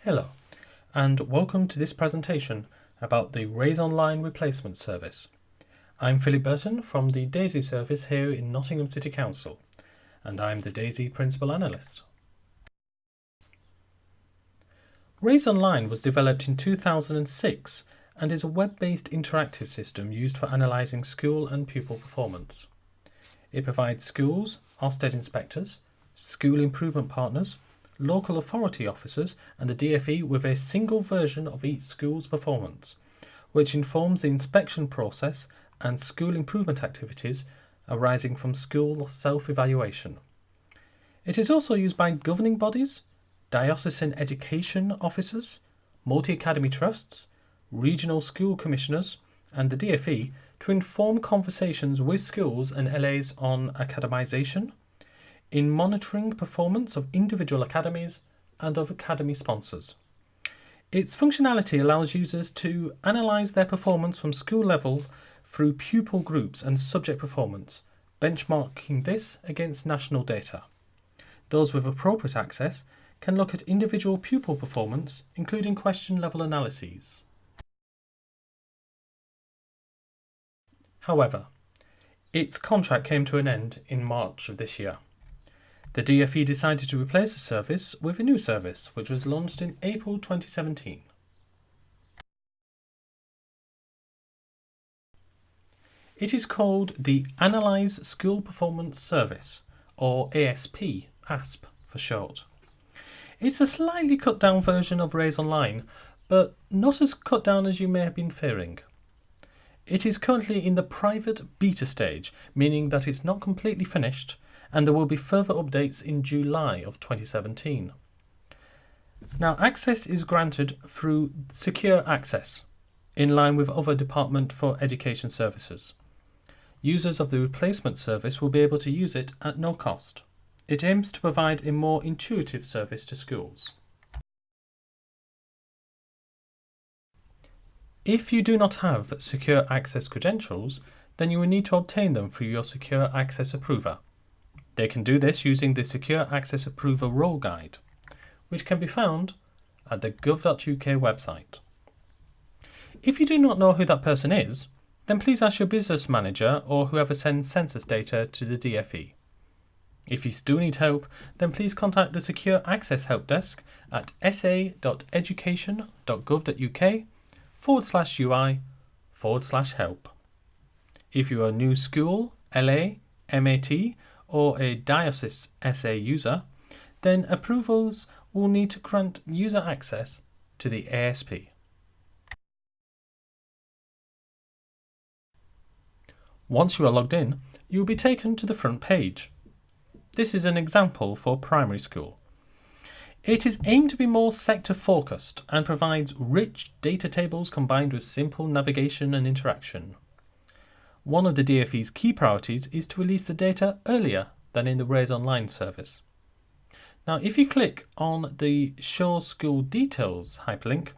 Hello, and welcome to this presentation about the RAISEonline replacement service. I'm Philip Burton from the DAISY service here in Nottingham City Council, and I'm the DAISY Principal Analyst. RAISEonline was developed in 2006 and is a web-based interactive system used for analysing school and pupil performance. It provides schools, Ofsted inspectors, school improvement partners, local authority officers and the DfE with a single version of each school's performance, which informs the inspection process and school improvement activities arising from school self-evaluation. It is also used by governing bodies, diocesan education officers, multi-academy trusts, regional school commissioners and the DfE to inform conversations with schools and LAs on academisation, in monitoring performance of individual academies and of academy sponsors. Its functionality allows users to analyse their performance from school level through pupil groups and subject performance, benchmarking this against national data. Those with appropriate access can look at individual pupil performance, including question level analyses. However, its contract came to an end in March of this year. The DfE decided to replace the service with a new service, which was launched in April 2017. It is called the Analyse School Performance Service, or ASP for short. It's a slightly cut down version of RAISEonline, but not as cut down as you may have been fearing. It is currently in the private beta stage, meaning that it's not completely finished, and there will be further updates in July of 2017. Now, access is granted through secure access, in line with other Department for Education services. Users of the replacement service will be able to use it at no cost. It aims to provide a more intuitive service to schools. If you do not have secure access credentials, then you will need to obtain them through your secure access approver. They can do this using the Secure Access Approver Role Guide, which can be found at the gov.uk website. If you do not know who that person is, then please ask your business manager or whoever sends census data to the DfE. If you do need help, then please contact the Secure Access Help Desk at sa.education.gov.uk/UI/help. If you are a new school, LA, MAT, or a diocese SA user, then approvals will need to grant user access to the ASP. Once you are logged in, you will be taken to the front page. This is an example for primary school. It is aimed to be more sector focused and provides rich data tables combined with simple navigation and interaction. One of the DfE's key priorities is to release the data earlier than in the RAISEonline service. Now, if you click on the Show School Details hyperlink,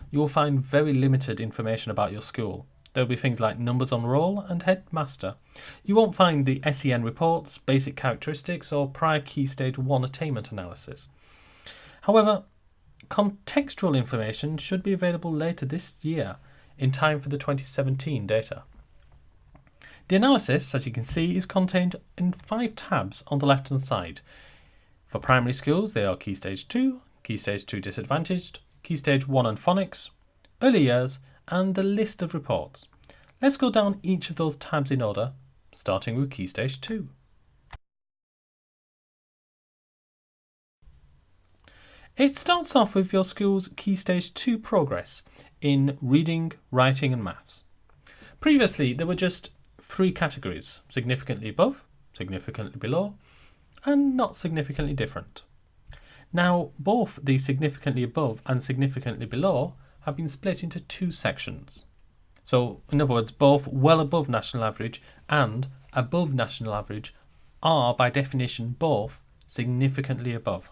you will find very limited information about your school. There will be things like numbers on roll and headmaster. You won't find the SEN reports, basic characteristics, or prior Key Stage 1 attainment analysis. However, contextual information should be available later this year in time for the 2017 data. The analysis, as you can see, is contained in 5 tabs on the left-hand side. For primary schools, they are Key Stage 2, Key Stage 2 Disadvantaged, Key Stage 1 and Phonics, Early Years, and the list of reports. Let's go down each of those tabs in order, starting with Key Stage 2. It starts off with your school's Key Stage 2 progress in reading, writing and maths. Previously, there were just 3 categories: significantly above, significantly below, and not significantly different. Now, both the significantly above and significantly below have been split into 2 sections. So, in other words, both well above national average and above national average are, by definition, both significantly above.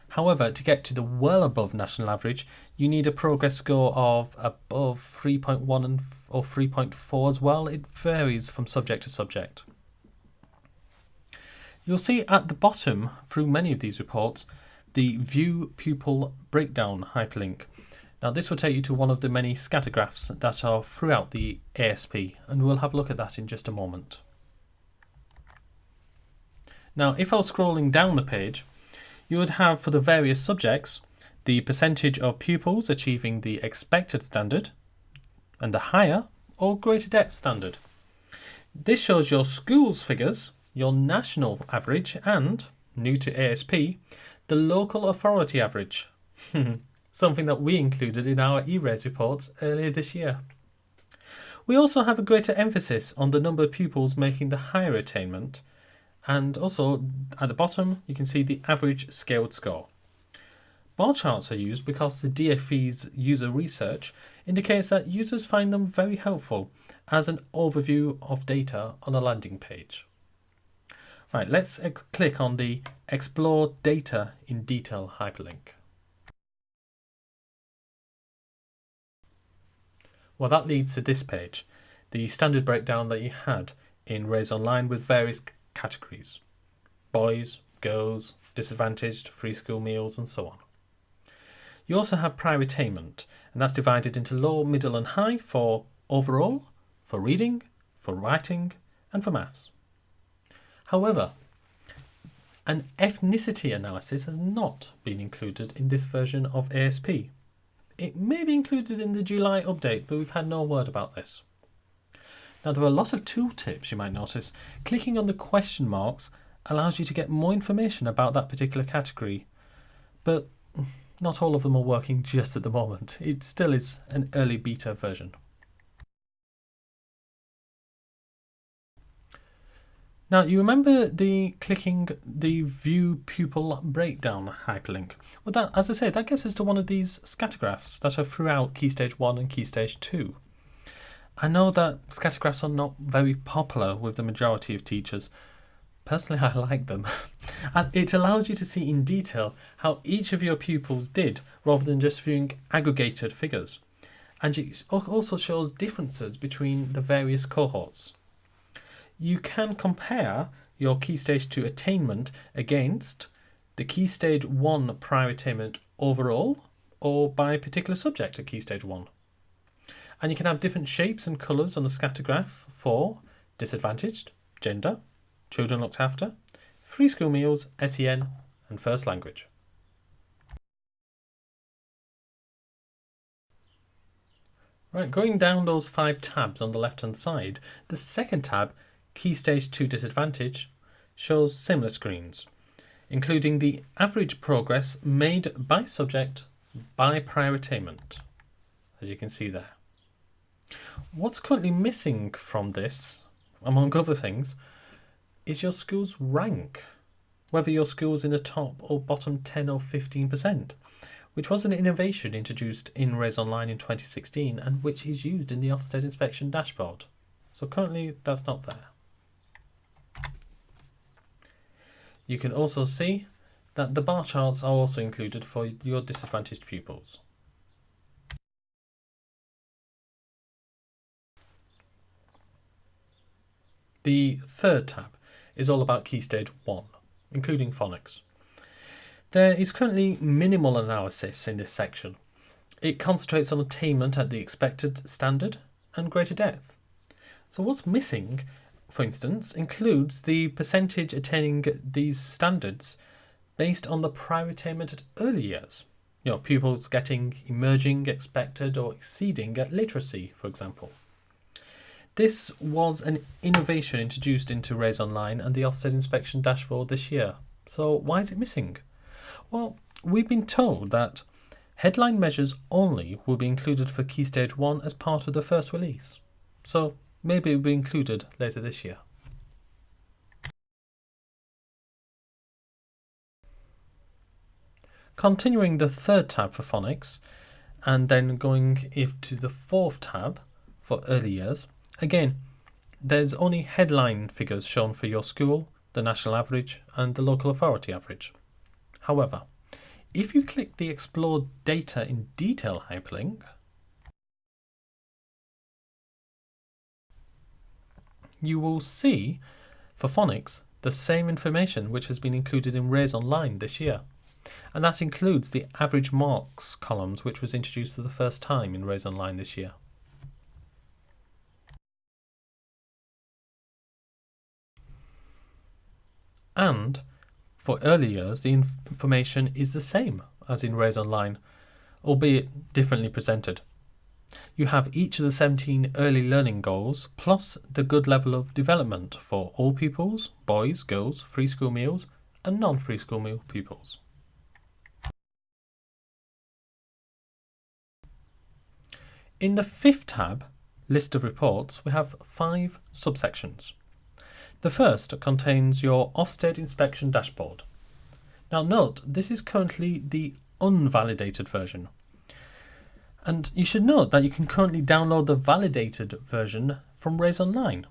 However, to get to the well above national average, you need a progress score of above 3.1 or 3.4 as well. It varies from subject to subject. You'll see at the bottom, through many of these reports, the View Pupil Breakdown hyperlink. Now this will take you to one of the many scatter graphs that are throughout the ASP, and we'll have a look at that in just a moment. Now if I was scrolling down the page, you would have for the various subjects the percentage of pupils achieving the expected standard and the higher or greater depth standard. This shows your school's figures, your national average, and, new to ASP, the local authority average. Something that we included in our ERAISE reports earlier this year. We also have a greater emphasis on the number of pupils making the higher attainment, and also at the bottom you can see the average scaled score. Bar charts are used because the DFE's user research indicates that users find them very helpful as an overview of data on a landing page. Right, let's click on the Explore Data in Detail hyperlink. Well, that leads to this page, the standard breakdown that you had in RAISEonline with various categories: boys, girls, disadvantaged, free school meals, and so on. You also have prior attainment, and that's divided into low, middle, and high for overall, for reading, for writing, and for maths. However, an ethnicity analysis has not been included in this version of ASP. It may be included in the July update, but we've had no word about this. Now, there are a lot of tooltips you might notice. Clicking on the question marks allows you to get more information about that particular category, but not all of them are working just at the moment. It still is an early beta version. Now, you remember clicking the View Pupil Breakdown hyperlink? Well, that, as I say, that gets us to one of these scatter graphs that are throughout Key Stage 1 and Key Stage 2. I know that scatter graphs are not very popular with the majority of teachers. Personally, I like them. And it allows you to see in detail how each of your pupils did, rather than just viewing aggregated figures. And it also shows differences between the various cohorts. You can compare your Key Stage 2 attainment against the Key Stage 1 prior attainment overall, or by particular subject at Key Stage 1. And you can have different shapes and colours on the scatter graph for disadvantaged, gender, children looked after, free school meals, SEN, and first language. Right, going down those 5 tabs on the left hand side, the second tab, Key Stage 2 Disadvantage, shows similar screens, including the average progress made by subject by prior attainment, as you can see there. What's currently missing from this, among other things, is your school's rank, whether your school is in the top or bottom 10 or 15%, which was an innovation introduced in RAISEonline in 2016 and which is used in the Ofsted inspection dashboard. So currently that's not there. You can also see that the bar charts are also included for your disadvantaged pupils. The third tab is all about Key Stage 1, including phonics. There is currently minimal analysis in this section. It concentrates on attainment at the expected standard and greater depth. So what's missing, for instance, includes the percentage attaining these standards based on the prior attainment at early years. You know, pupils getting emerging, expected, or exceeding at literacy, for example. This was an innovation introduced into RAISEonline and the Ofsted inspection dashboard this year. So why is it missing? Well, we've been told that headline measures only will be included for Key Stage 1 as part of the first release. So maybe it will be included later this year. Continuing the third tab for phonics, and then going to the fourth tab for early years, again, there's only headline figures shown for your school, the national average, and the local authority average. However, if you click the Explore Data in Detail hyperlink, you will see, for phonics, the same information which has been included in RAISEonline this year. and that includes the average marks columns, which was introduced for the first time in RAISEonline this year. And for early years, the information is the same as in RAISEonline, albeit differently presented. You have each of the 17 early learning goals, plus the good level of development for all pupils, boys, girls, free school meals, and non-free school meal pupils. In the fifth tab, List of Reports, we have 5 subsections. The first contains your Ofsted inspection dashboard. Now note, this is currently the unvalidated version. And you should note that you can currently download the validated version from RAISEonline.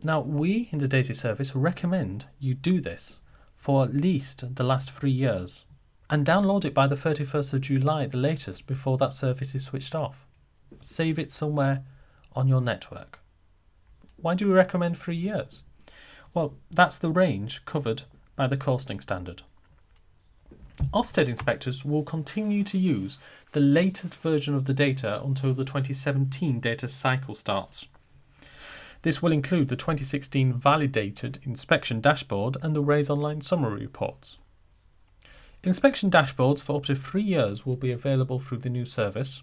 Now we in the DAISY service recommend you do this for at least the last 3 years and download it by the 31st of July at the latest before that service is switched off. Save it somewhere on your network. Why do we recommend 3 years? Well, that's the range covered by the coasting standard. Ofsted inspectors will continue to use the latest version of the data until the 2017 data cycle starts. This will include the 2016 validated inspection dashboard and the RAISEonline summary reports. Inspection dashboards for up to 3 years will be available through the new service,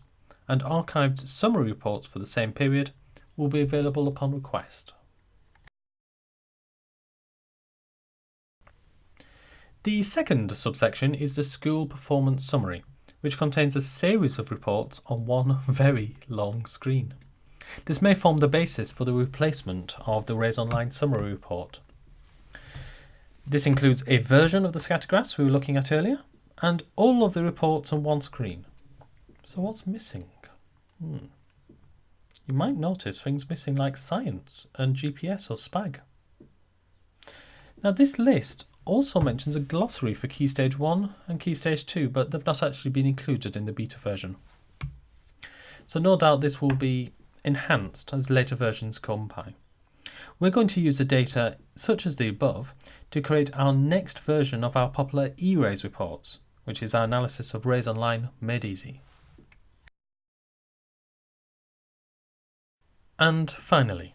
and archived summary reports for the same period will be available upon request. The second subsection is the School Performance Summary, which contains a series of reports on one very long screen. This may form the basis for the replacement of the RAISEonline summary report. This includes a version of the scatter graphs we were looking at earlier, and all of the reports on one screen. So what's missing? You might notice things missing like science and GPS or SPAG. Now this list also mentions a glossary for Key Stage 1 and Key Stage 2, but they've not actually been included in the beta version. So no doubt this will be enhanced as later versions come by. We're going to use the data, such as the above, to create our next version of our popular eRAISE reports, which is our analysis of RAISEonline made easy. And finally,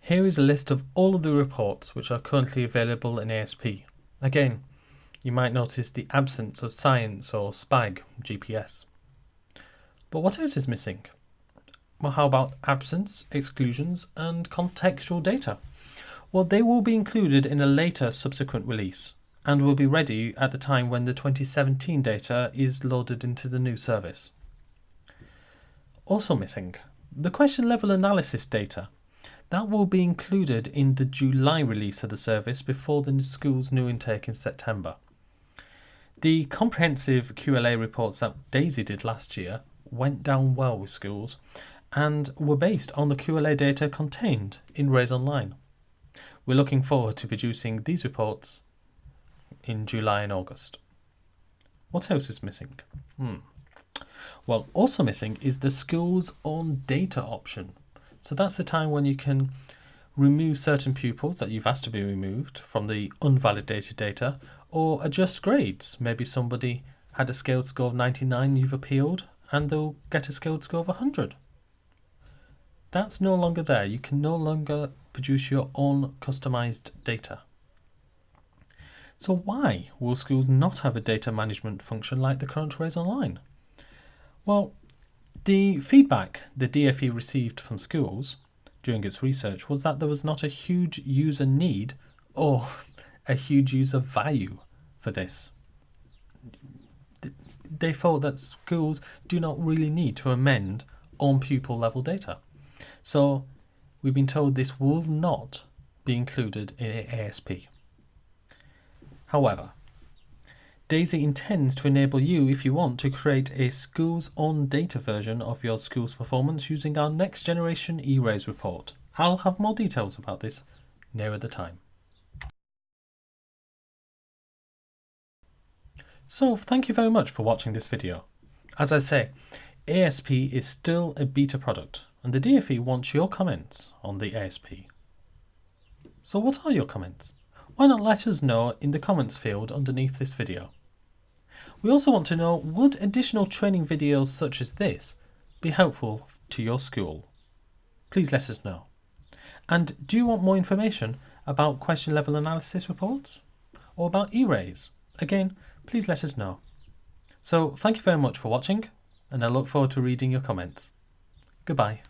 here is a list of all of the reports which are currently available in ASP. Again, you might notice the absence of science or SPAG GPS. But what else is missing? Well, how about absence, exclusions, and contextual data? Well, they will be included in a later subsequent release and will be ready at the time when the 2017 data is loaded into the new service. Also missing, the question level analysis data. That will be included in the July release of the service before the school's new intake in September. The comprehensive QLA reports that DAISY did last year went down well with schools and were based on the QLA data contained in RAISEonline. We're looking forward to producing these reports in July and August. What else is missing? Well, also missing is the school's own data option. So that's the time when you can remove certain pupils that you've asked to be removed from the unvalidated data, or adjust grades. Maybe somebody had a scaled score of 99, you've appealed, and they'll get a scaled score of 100. That's no longer there. You can no longer produce your own customized data. So why will schools not have a data management function like the current RAISEonline? Well, the feedback the DFE received from schools during its research was that there was not a huge user need or a huge user value for this. They thought that schools do not really need to amend on pupil level data. So we've been told this will not be included in ASP. However, DAISY intends to enable you, if you want, to create a school's own data version of your school's performance using our next generation eRAISE report. I'll have more details about this nearer the time. So thank you very much for watching this video. As I say, ASP is still a beta product and the DFE wants your comments on the ASP. So what are your comments? Why not let us know in the comments field underneath this video? We also want to know, would additional training videos such as this be helpful to your school? Please let us know. And do you want more information about question level analysis reports or about eRAISE? Again, please let us know. So thank you very much for watching, and I look forward to reading your comments. Goodbye.